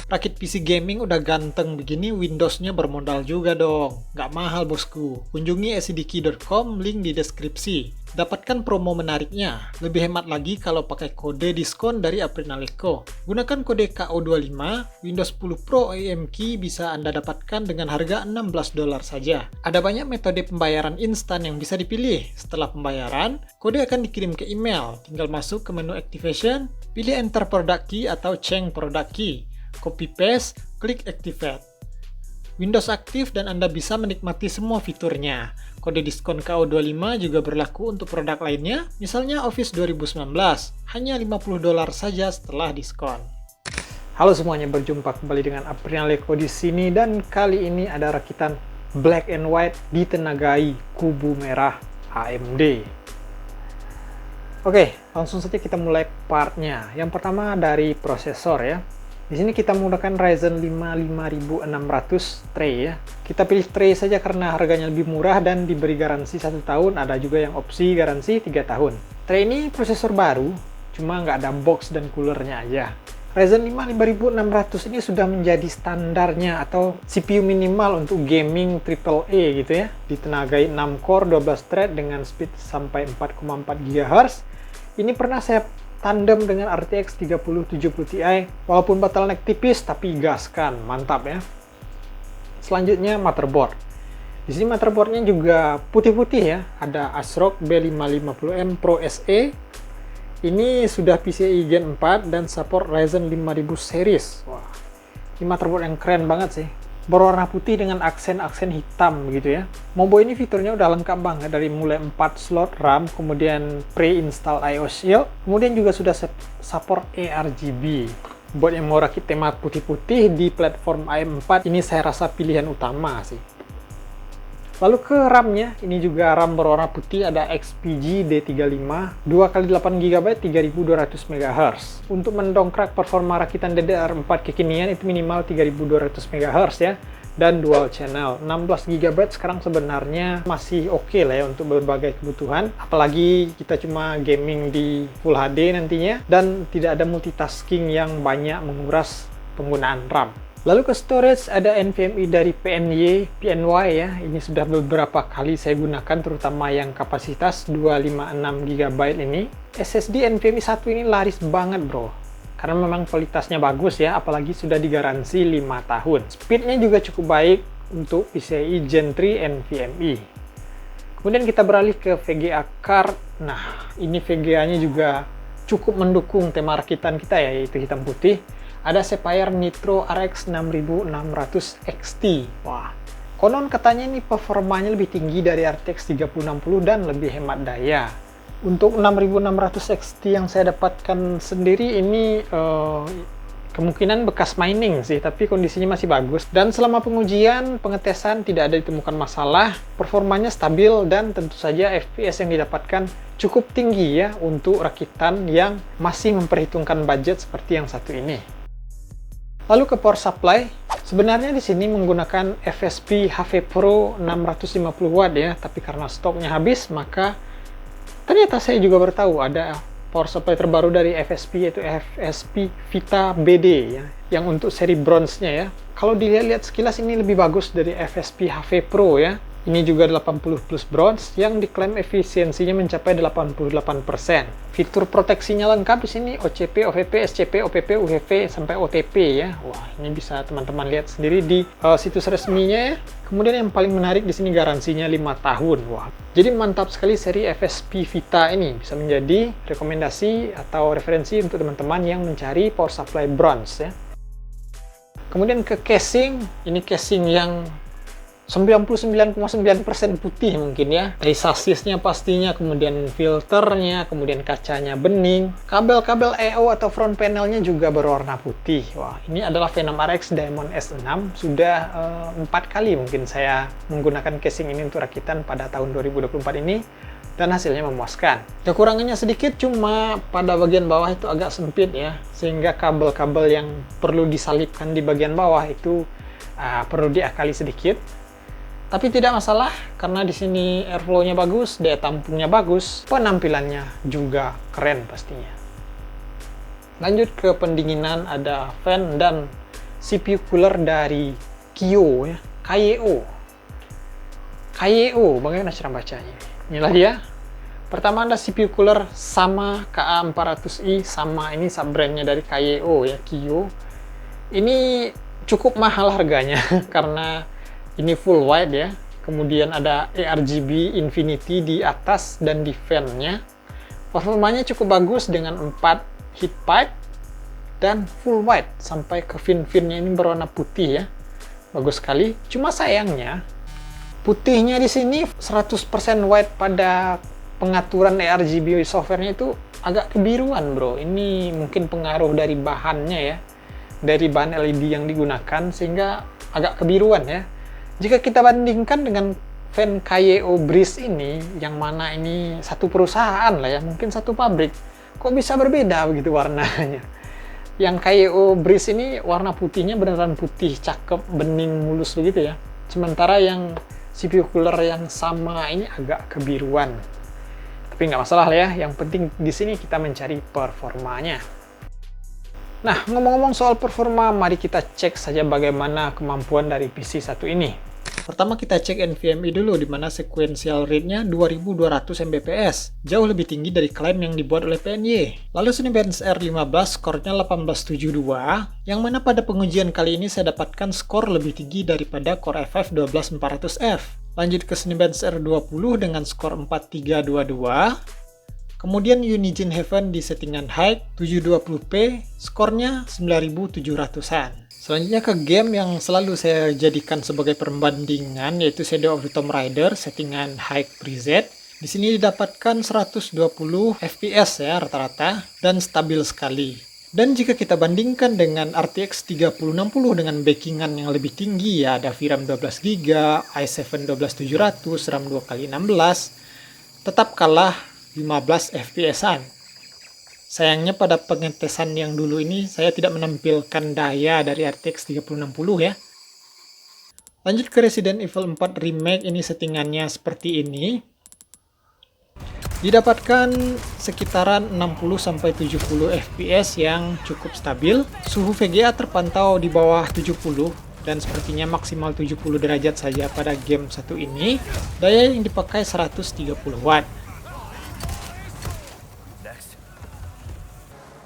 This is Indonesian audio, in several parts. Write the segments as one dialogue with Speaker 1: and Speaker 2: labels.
Speaker 1: Rakit PC gaming udah ganteng begini, Windows-nya bermodal juga dong. Nggak mahal bosku. Kunjungi acdkey.com, link di deskripsi. Dapatkan promo menariknya. Lebih hemat lagi kalau pakai kode diskon dari Aprinaleco. Gunakan kode KO25, Windows 10 Pro AMK bisa Anda dapatkan dengan harga $16 saja. Ada banyak metode pembayaran instan yang bisa dipilih. Setelah pembayaran, kode akan dikirim ke email. Tinggal masuk ke menu Activation, pilih Enter Product Key atau Change Product Key. Copy paste, klik Activate. Windows aktif dan Anda bisa menikmati semua fiturnya. Kode diskon KO25 juga berlaku untuk produk lainnya, misalnya Office 2019, hanya $50 saja setelah diskon. Halo semuanya, berjumpa kembali dengan Aprinaleco di sini, dan kali ini ada rakitan black and white ditenagai kubu merah AMD. Oke, langsung saja kita mulai partnya. Yang pertama dari prosesor ya. Di sini kita menggunakan Ryzen 5 5600 tray ya. Kita pilih tray saja karena harganya lebih murah dan diberi garansi 1 tahun, ada juga yang opsi garansi 3 tahun. Tray ini prosesor baru, cuma nggak ada box dan coolernya aja. Ryzen 5 5600 ini sudah menjadi standarnya atau CPU minimal untuk gaming AAA gitu ya. Ditenagai 6 core 12 thread dengan speed sampai 4,4 GHz. Ini pernah saya tandem dengan RTX 3070 Ti, walaupun bottleneck tipis tapi gaskan, mantap ya. Selanjutnya motherboard. Di sini motherboardnya juga putih-putih ya, ada ASRock B550M Pro SE. Ini sudah PCIe Gen 4 dan support Ryzen 5000 series. Wah, ini motherboard yang keren banget sih. Berwarna putih dengan aksen-aksen hitam gitu ya. Mobo ini fiturnya udah lengkap banget, dari mulai 4 slot RAM, kemudian pre-install IO Shield, kemudian juga sudah support ARGB. Buat yang mau rakit tema putih-putih di platform AM4, ini saya rasa pilihan utama sih. Lalu ke RAM-nya, ini juga RAM berwarna putih, ada XPG D35 2x8GB 3200 MHz. Untuk mendongkrak performa rakitan DDR4 kekinian itu minimal 3200 MHz ya, dan dual channel. 16GB sekarang sebenarnya masih oke lah ya untuk berbagai kebutuhan, apalagi kita cuma gaming di Full HD nantinya dan tidak ada multitasking yang banyak menguras penggunaan RAM. Lalu ke storage ada NVMe dari PNY ya. Ini sudah beberapa kali saya gunakan, terutama yang kapasitas 256GB ini. SSD NVMe 1 ini laris banget bro, karena memang kualitasnya bagus ya, apalagi sudah digaransi 5 tahun. Speednya juga cukup baik untuk PCIe Gen 3 NVMe. Kemudian kita beralih ke VGA card. Nah, ini VGA-nya juga cukup mendukung tema rakitan kita ya, yaitu hitam putih. Ada Sapphire Nitro RX 6600 XT. Wah, konon katanya ini performanya lebih tinggi dari RTX 3060 dan lebih hemat daya. Untuk 6600 XT yang saya dapatkan sendiri ini kemungkinan bekas mining sih, tapi kondisinya masih bagus. Dan selama pengujian, pengetesan tidak ada ditemukan masalah. Performanya stabil dan tentu saja FPS yang didapatkan cukup tinggi ya untuk rakitan yang masih memperhitungkan budget seperti yang satu ini. Lalu ke power supply, sebenarnya di sini menggunakan FSP HV Pro 650 watt ya, tapi karena stoknya habis, maka ternyata saya juga baru tahu ada power supply terbaru dari FSP, yaitu FSP Vita BD ya, yang untuk seri bronze-nya ya. Kalau dilihat-lihat sekilas ini lebih bagus dari FSP HV Pro ya. Ini juga 80 plus bronze yang diklaim efisiensinya mencapai 88%. Fitur proteksinya lengkap di sini, OCP, OVP, SCP, OPP, UHV sampai OTP ya. Wah, ini bisa teman-teman lihat sendiri di situs resminya ya. Kemudian yang paling menarik di sini garansinya 5 tahun. Wah, jadi mantap sekali seri FSP Vita ini, bisa menjadi rekomendasi atau referensi untuk teman-teman yang mencari power supply bronze ya. Kemudian ke casing, ini casing yang 99,9% putih mungkin ya. Dari sasisnya pastinya, kemudian filternya, kemudian kacanya bening. Kabel-kabel I/O atau front panelnya juga berwarna putih. Wah, ini adalah Phenom RX Diamond S6. Sudah 4 kali mungkin saya menggunakan casing ini untuk rakitan pada tahun 2024 ini, dan hasilnya memuaskan. Kekurangannya sedikit, cuma pada bagian bawah itu agak sempit ya, sehingga kabel-kabel yang perlu disalipkan di bagian bawah itu perlu diakali sedikit. Tapi tidak masalah, karena di sini airflow-nya bagus, daya tampungnya bagus, penampilannya juga keren pastinya. Lanjut ke pendinginan, ada fan dan CPU cooler dari Kyo ya, Kaio, bagaimana cara bacanya? Inilah dia. Pertama ada CPU cooler sama KA400i, sama ini sub-brandnya dari Kaio ya, Kyo. Ini cukup mahal harganya karena ini full wide ya. Kemudian ada ARGB Infinity di atas dan di fan-nya. Performanya cukup bagus dengan 4 heat pipe dan full white sampai ke fin-finnya ini berwarna putih ya. Bagus sekali. Cuma sayangnya putihnya di sini 100% white pada pengaturan ARGB software-nya itu agak kebiruan, bro. Ini mungkin pengaruh dari bahannya ya. Dari bahan LED yang digunakan sehingga agak kebiruan ya. Jika kita bandingkan dengan fan Kaio Breeze ini, yang mana ini satu perusahaan lah ya, mungkin satu pabrik, kok bisa berbeda begitu warnanya. Yang Kaio Breeze ini warna putihnya beneran putih, cakep, bening, mulus begitu ya. Sementara yang CPU cooler yang sama ini agak kebiruan. Tapi nggak masalah lah ya, yang penting di sini kita mencari performanya. Nah, ngomong-ngomong soal performa, mari kita cek saja bagaimana kemampuan dari PC satu ini. Pertama kita cek NVMe dulu, di mana sequential rate-nya 2200 Mbps, jauh lebih tinggi dari klaim yang dibuat oleh PNY. Lalu Cinebench R15 skornya 1872, yang mana pada pengujian kali ini saya dapatkan skor lebih tinggi daripada Core i5 12400F. Lanjut ke Cinebench R20 dengan skor 4322. Kemudian Unigine Heaven di settingan high 720p, skornya 9700-an. Selanjutnya ke game yang selalu saya jadikan sebagai perbandingan, yaitu Shadow of the Tomb Raider settingan high preset. Di sini didapatkan 120 fps ya rata-rata dan stabil sekali. Dan jika kita bandingkan dengan RTX 3060 dengan backingan yang lebih tinggi ya, ada VRAM 12GB, i7 12700, RAM 2x16, tetap kalah 15 fps-an. Sayangnya pada pengetesan yang dulu ini saya tidak menampilkan daya dari RTX 3060 ya. Lanjut ke Resident Evil 4 Remake, ini settingannya seperti ini. Didapatkan sekitaran 60-70 fps yang cukup stabil. Suhu VGA terpantau di bawah 70 dan sepertinya maksimal 70 derajat saja pada game satu ini. Daya yang dipakai 130 watt.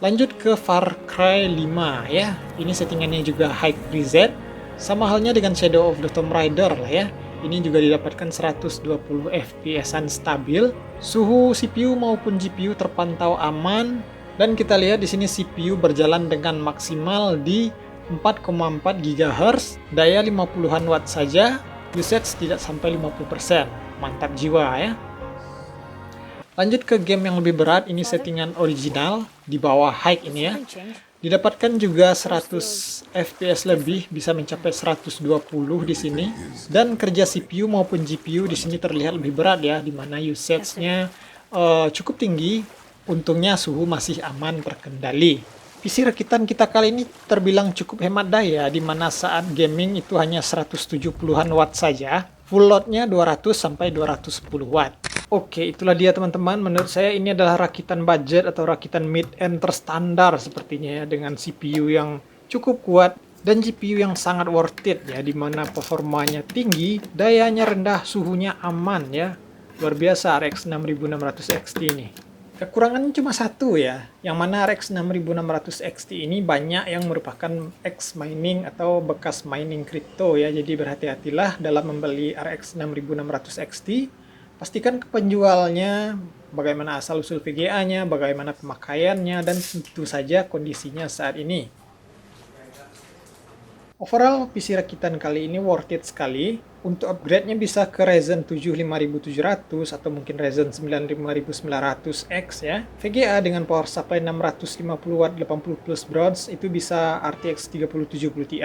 Speaker 1: Lanjut ke Far Cry 5 ya. Ini settingannya juga high preset. Sama halnya dengan Shadow of the Tomb Raider lah ya. Ini juga didapatkan 120 fps-an stabil. Suhu CPU maupun GPU terpantau aman. Dan kita lihat di sini CPU berjalan dengan maksimal di 4,4 GHz. Daya 50-an watt saja. Usage tidak sampai 50%. Mantap jiwa ya. Lanjut ke game yang lebih berat, ini settingan original di bawah high ini ya. Didapatkan juga 100 fps lebih, bisa mencapai 120 di sini. Dan kerja CPU maupun GPU di sini terlihat lebih berat ya, di mana usage-nya cukup tinggi. Untungnya suhu masih aman terkendali. PC rakitan kita kali ini terbilang cukup hemat daya, di mana saat gaming itu hanya 170-an watt saja. Full load-nya 200 sampai 210 watt. Oke, itulah dia teman-teman. Menurut saya ini adalah rakitan budget atau rakitan mid-end terstandar sepertinya ya, dengan CPU yang cukup kuat dan GPU yang sangat worth it ya, dimana performanya tinggi, dayanya rendah, suhunya aman ya. Luar biasa RX 6600 XT ini. Kekurangannya cuma satu ya, yang mana RX 6600 XT ini banyak yang merupakan ex mining atau bekas mining kripto ya, jadi berhati-hatilah dalam membeli RX 6600 XT. Pastikan ke penjualnya, bagaimana asal-usul VGA-nya, bagaimana pemakaiannya, dan tentu saja kondisinya saat ini. Overall, PC rakitan kali ini worth it sekali. Untuk upgrade-nya bisa ke Ryzen 7 5700 atau mungkin Ryzen 9 5900X ya. VGA dengan power supply 650 watt 80 plus bronze itu bisa RTX 3070 Ti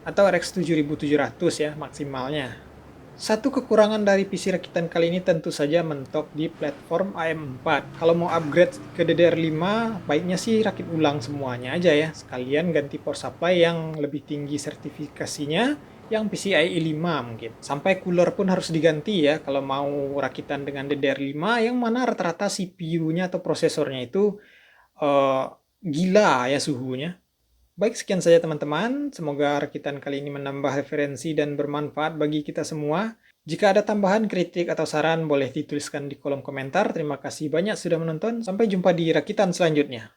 Speaker 1: atau RX 7700 ya maksimalnya. Satu kekurangan dari PC rakitan kali ini tentu saja mentok di platform AM4. Kalau mau upgrade ke DDR5, baiknya sih rakit ulang semuanya aja ya. Sekalian ganti power supply yang lebih tinggi sertifikasinya, yang PCIe 5 mungkin. Sampai cooler pun harus diganti ya kalau mau rakitan dengan DDR5, yang mana rata-rata CPU-nya atau prosesornya itu gila ya suhunya. Baik, sekian saja teman-teman. Semoga rakitan kali ini menambah referensi dan bermanfaat bagi kita semua. Jika ada tambahan kritik atau saran, boleh dituliskan di kolom komentar. Terima kasih banyak sudah menonton. Sampai jumpa di rakitan selanjutnya.